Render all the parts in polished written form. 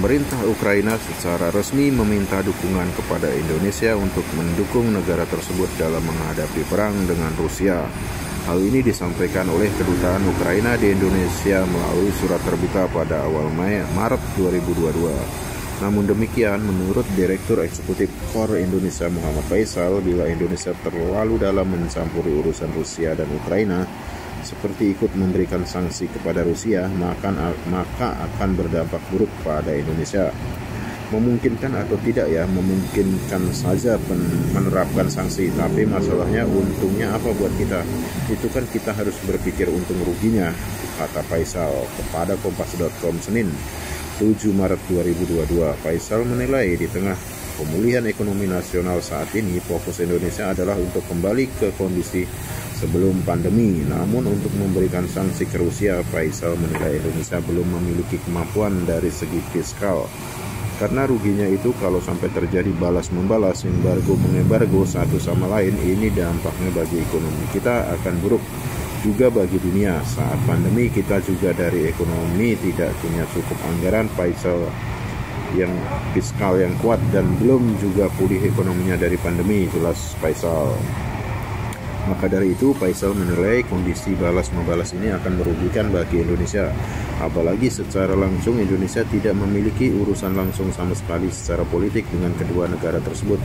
Pemerintah Ukraina secara resmi meminta dukungan kepada Indonesia untuk mendukung negara tersebut dalam menghadapi perang dengan Rusia. Hal ini disampaikan oleh Kedutaan Ukraina di Indonesia melalui surat terbuka pada awal Maret 2022. Namun demikian, menurut Direktur Eksekutif KOR Indonesia Muhammad Faisal, bila Indonesia terlalu dalam mencampuri urusan Rusia dan Ukraina, seperti ikut memberikan sanksi kepada Rusia, maka akan berdampak buruk pada Indonesia. Memungkinkan atau tidak ya, memungkinkan saja menerapkan sanksi, tapi masalahnya untungnya apa buat kita? Itu kan kita harus berpikir untung ruginya, kata Faisal kepada Kompas.com Senin 7 Maret 2022. Faisal menilai di tengah pemulihan ekonomi nasional saat ini, fokus Indonesia adalah untuk kembali ke kondisi sebelum pandemi. Namun untuk memberikan sanksi ke Rusia, Faisal menilai Indonesia belum memiliki kemampuan dari segi fiskal. Karena ruginya itu kalau sampai terjadi balas-membalas, embargo-mengembargo satu sama lain, ini dampaknya bagi ekonomi kita akan buruk. Juga bagi dunia, saat pandemi kita juga dari ekonomi tidak punya cukup anggaran, Faisal yang fiskal yang kuat dan belum juga pulih ekonominya dari pandemi, jelas Faisal. Maka dari itu, Faisal menilai kondisi balas-membalas ini akan merugikan bagi Indonesia. Apalagi secara langsung Indonesia tidak memiliki urusan langsung sama sekali secara politik dengan kedua negara tersebut.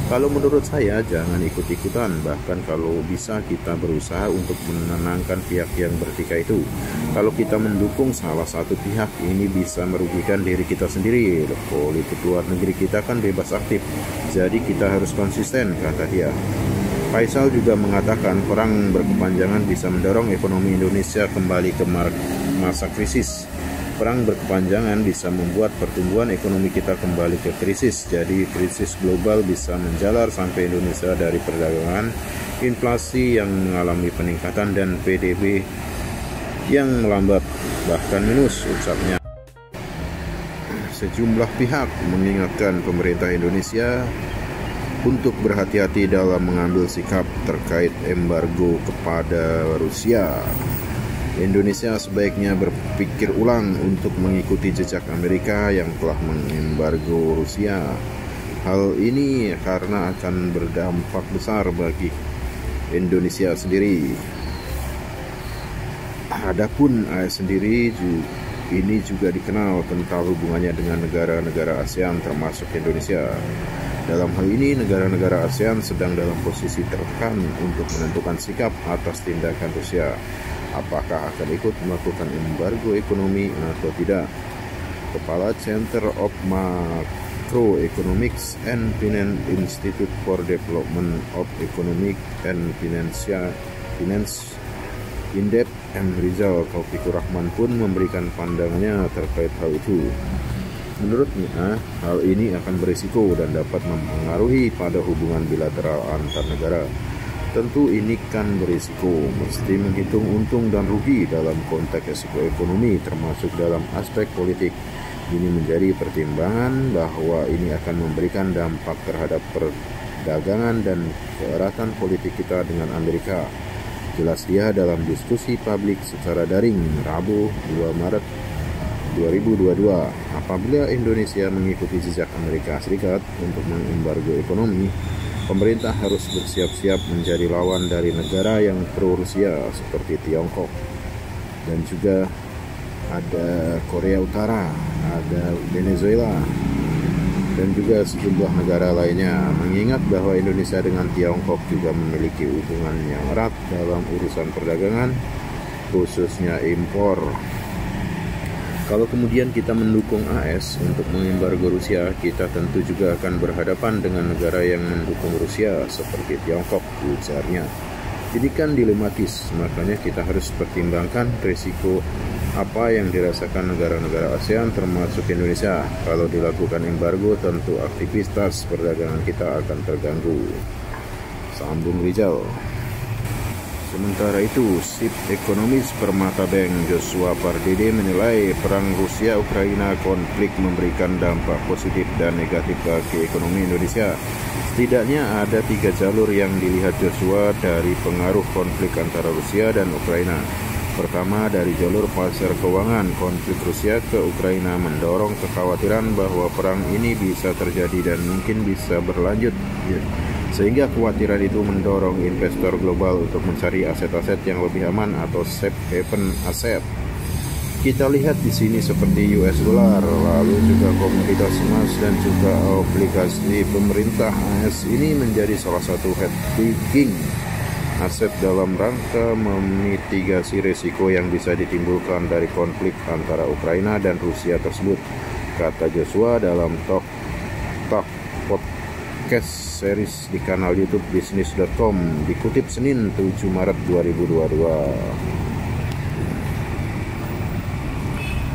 Kalau menurut saya, jangan ikut-ikutan. Bahkan kalau bisa kita berusaha untuk menenangkan pihak yang bertikai itu. Kalau kita mendukung salah satu pihak, ini bisa merugikan diri kita sendiri. Politik luar negeri kita kan bebas aktif, jadi kita harus konsisten, kata dia. Faisal juga mengatakan perang berkepanjangan bisa mendorong ekonomi Indonesia kembali ke masa krisis. Perang berkepanjangan bisa membuat pertumbuhan ekonomi kita kembali ke krisis. Jadi krisis global bisa menjalar sampai Indonesia dari perdagangan, inflasi yang mengalami peningkatan dan PDB yang melambat bahkan minus, ucapnya. Sejumlah pihak mengingatkan pemerintah Indonesia untuk berhati-hati dalam mengambil sikap terkait embargo kepada Rusia. Indonesia sebaiknya berpikir ulang untuk mengikuti jejak Amerika yang telah mengembargo Rusia. Hal ini karena akan berdampak besar bagi Indonesia sendiri. Adapun AS sendiri ini juga dikenal kental hubungannya dengan negara-negara ASEAN termasuk Indonesia. Dalam hal ini, negara-negara ASEAN sedang dalam posisi tertekan untuk menentukan sikap atas tindakan Rusia. Apakah akan ikut melakukan embargo ekonomi atau tidak? Kepala Center of Macroeconomics and Finance Institute for Development of Economic and Finance Indep M. Rizal Taufikur Rahman pun memberikan pandangannya terkait hal itu. Menurutnya, hal ini akan berisiko dan dapat mempengaruhi pada hubungan bilateral antar negara. Tentu ini kan berisiko, mesti menghitung untung dan rugi dalam konteks risiko ekonomi termasuk dalam aspek politik. Ini menjadi pertimbangan bahwa ini akan memberikan dampak terhadap perdagangan dan keeratan politik kita dengan Amerika. Jelas dia dalam diskusi publik secara daring Rabu 2 Maret 2022, apabila Indonesia mengikuti jejak Amerika Serikat untuk mengembargo ekonomi, pemerintah harus bersiap-siap menjadi lawan dari negara yang pro-Rusia seperti Tiongkok. Dan juga ada Korea Utara, ada Venezuela, dan juga sejumlah negara lainnya. Mengingat bahwa Indonesia dengan Tiongkok juga memiliki hubungan yang erat dalam urusan perdagangan, khususnya impor. Kalau kemudian kita mendukung AS untuk mengembargo Rusia, kita tentu juga akan berhadapan dengan negara yang mendukung Rusia seperti Tiongkok, ujarnya. Ini kan dilematis, makanya kita harus pertimbangkan risiko apa yang dirasakan negara-negara ASEAN termasuk Indonesia. Kalau dilakukan embargo, tentu aktivitas perdagangan kita akan terganggu, sambung Rizal. Sementara itu, Sip Ekonomis Permata Bank Joshua Pardede menilai perang Rusia-Ukraina konflik memberikan dampak positif dan negatif bagi ekonomi Indonesia. Setidaknya ada 3 jalur yang dilihat Joshua dari pengaruh konflik antara Rusia dan Ukraina. Pertama, dari jalur pasar keuangan, konflik Rusia ke Ukraina mendorong kekhawatiran bahwa perang ini bisa terjadi dan mungkin bisa berlanjut. Sehingga kekhawatiran itu mendorong investor global untuk mencari aset-aset yang lebih aman atau safe haven aset. Kita lihat di sini seperti US dollar, lalu juga komoditas emas dan juga obligasi pemerintah AS ini menjadi salah satu hedging aset dalam rangka memitigasi risiko yang bisa ditimbulkan dari konflik antara Ukraina dan Rusia tersebut, kata Joshua dalam Talk podcast series di kanal YouTube bisnis.com, dikutip Senin 7 Maret 2022.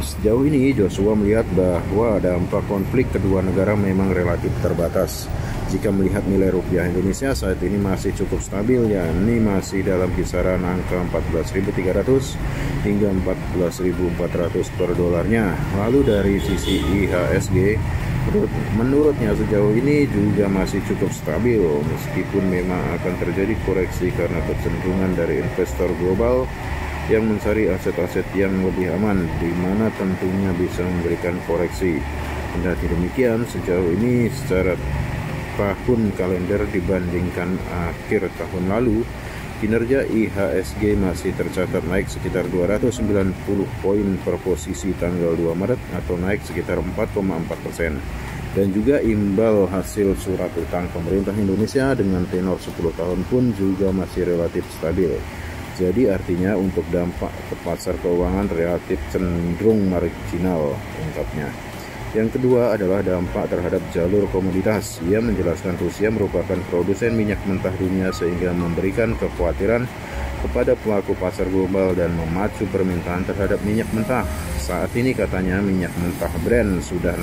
Sejauh ini Joshua melihat bahwa dampak konflik kedua negara memang relatif terbatas. Jika melihat nilai rupiah Indonesia saat ini masih cukup stabil, yakni masih dalam kisaran angka 14.300 hingga 14.400 per dolarnya. Lalu dari sisi IHSG, menurutnya sejauh ini juga masih cukup stabil, meskipun memang akan terjadi koreksi karena kecenderungan dari investor global yang mencari aset-aset yang lebih aman, di mana tentunya bisa memberikan koreksi. Kendati demikian, sejauh ini secara tahun kalender dibandingkan akhir tahun lalu, kinerja IHSG masih tercatat naik sekitar 290 poin per posisi tanggal 2 Maret atau naik sekitar 4,4%. Dan juga imbal hasil surat utang pemerintah Indonesia dengan tenor 10 tahun pun juga masih relatif stabil. Jadi artinya untuk dampak ke pasar keuangan relatif cenderung marginal, ungkapnya. Yang kedua adalah dampak terhadap jalur komoditas. Ia menjelaskan Rusia merupakan produsen minyak mentah dunia sehingga memberikan kekhawatiran kepada pelaku pasar global dan memacu permintaan terhadap minyak mentah. Saat ini katanya minyak mentah Brent sudah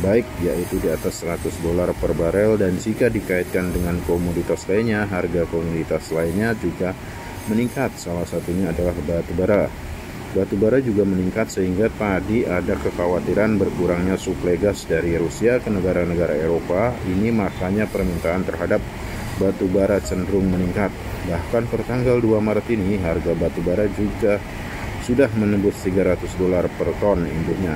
baik, yaitu di atas $100 per barel, dan jika dikaitkan dengan komoditas lainnya, harga komoditas lainnya juga meningkat. Salah satunya adalah batu bara. Batu bara juga meningkat sehingga tadi ada kekhawatiran berkurangnya suplai gas dari Rusia ke negara-negara Eropa. Ini makanya permintaan terhadap batu bara cenderung meningkat. Bahkan per tanggal 2 Maret ini harga batu bara juga sudah menembus $300 per ton induknya.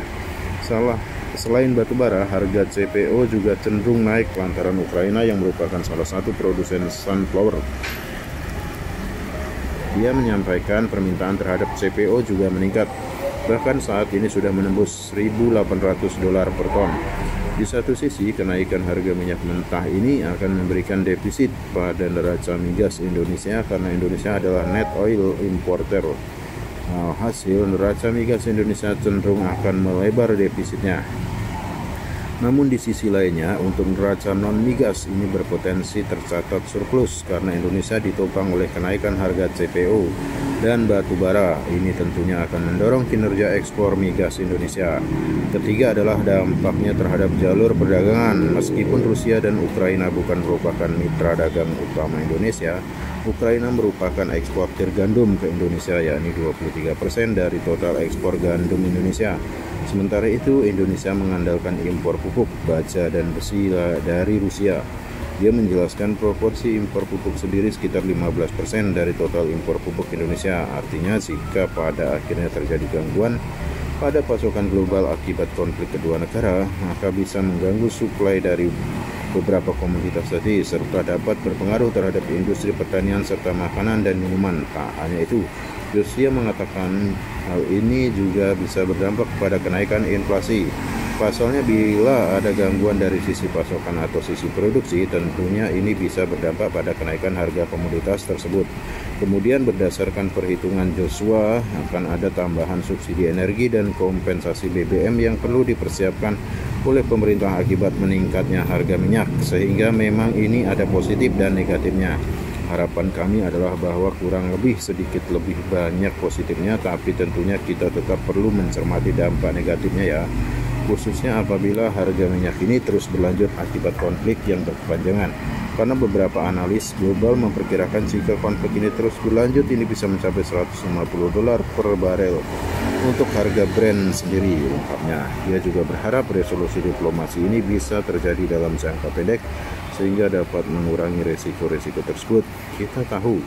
Selain batu bara, harga CPO juga cenderung naik lantaran Ukraina yang merupakan salah satu produsen sunflower. Dia menyampaikan permintaan terhadap CPO juga meningkat, bahkan saat ini sudah menembus $1.800 per ton. Di satu sisi, kenaikan harga minyak mentah ini akan memberikan defisit pada neraca migas Indonesia karena Indonesia adalah net oil importer. Hasil neraca migas Indonesia cenderung akan melebar defisitnya. Namun di sisi lainnya, untuk neraca non-migas ini berpotensi tercatat surplus karena Indonesia ditopang oleh kenaikan harga CPO dan batu bara. Ini tentunya akan mendorong kinerja ekspor migas Indonesia. Ketiga adalah dampaknya terhadap jalur perdagangan. Meskipun Rusia dan Ukraina bukan merupakan mitra dagang utama Indonesia, Ukraina merupakan eksportir gandum ke Indonesia, yakni 23% dari total ekspor gandum Indonesia. Sementara itu, Indonesia mengandalkan impor pupuk, baja, dan besi dari Rusia. Dia menjelaskan proporsi impor pupuk sendiri sekitar 15% dari total impor pupuk Indonesia. Artinya jika pada akhirnya terjadi gangguan pada pasokan global akibat konflik kedua negara, maka bisa mengganggu suplai dari beberapa komoditas tadi, serta dapat berpengaruh terhadap industri pertanian serta makanan dan minuman. Tak hanya itu, Joshua mengatakan hal ini juga bisa berdampak pada kenaikan inflasi. Pasalnya bila ada gangguan dari sisi pasokan atau sisi produksi, tentunya ini bisa berdampak pada kenaikan harga komoditas tersebut. Kemudian berdasarkan perhitungan Joshua, akan ada tambahan subsidi energi dan kompensasi BBM yang perlu dipersiapkan oleh pemerintah akibat meningkatnya harga minyak, sehingga memang ini ada positif dan negatifnya. Harapan kami adalah bahwa kurang lebih sedikit lebih banyak positifnya, tapi tentunya kita tetap perlu mencermati dampak negatifnya ya, khususnya apabila harga minyak ini terus berlanjut akibat konflik yang berkepanjangan. Karena beberapa analis global memperkirakan jika konflik ini terus berlanjut, ini bisa mencapai $150 per barel untuk harga Brent sendiri, ungkapnya. Dia juga berharap resolusi diplomasi ini bisa terjadi dalam jangka pendek sehingga dapat mengurangi resiko-resiko tersebut. Kita tahu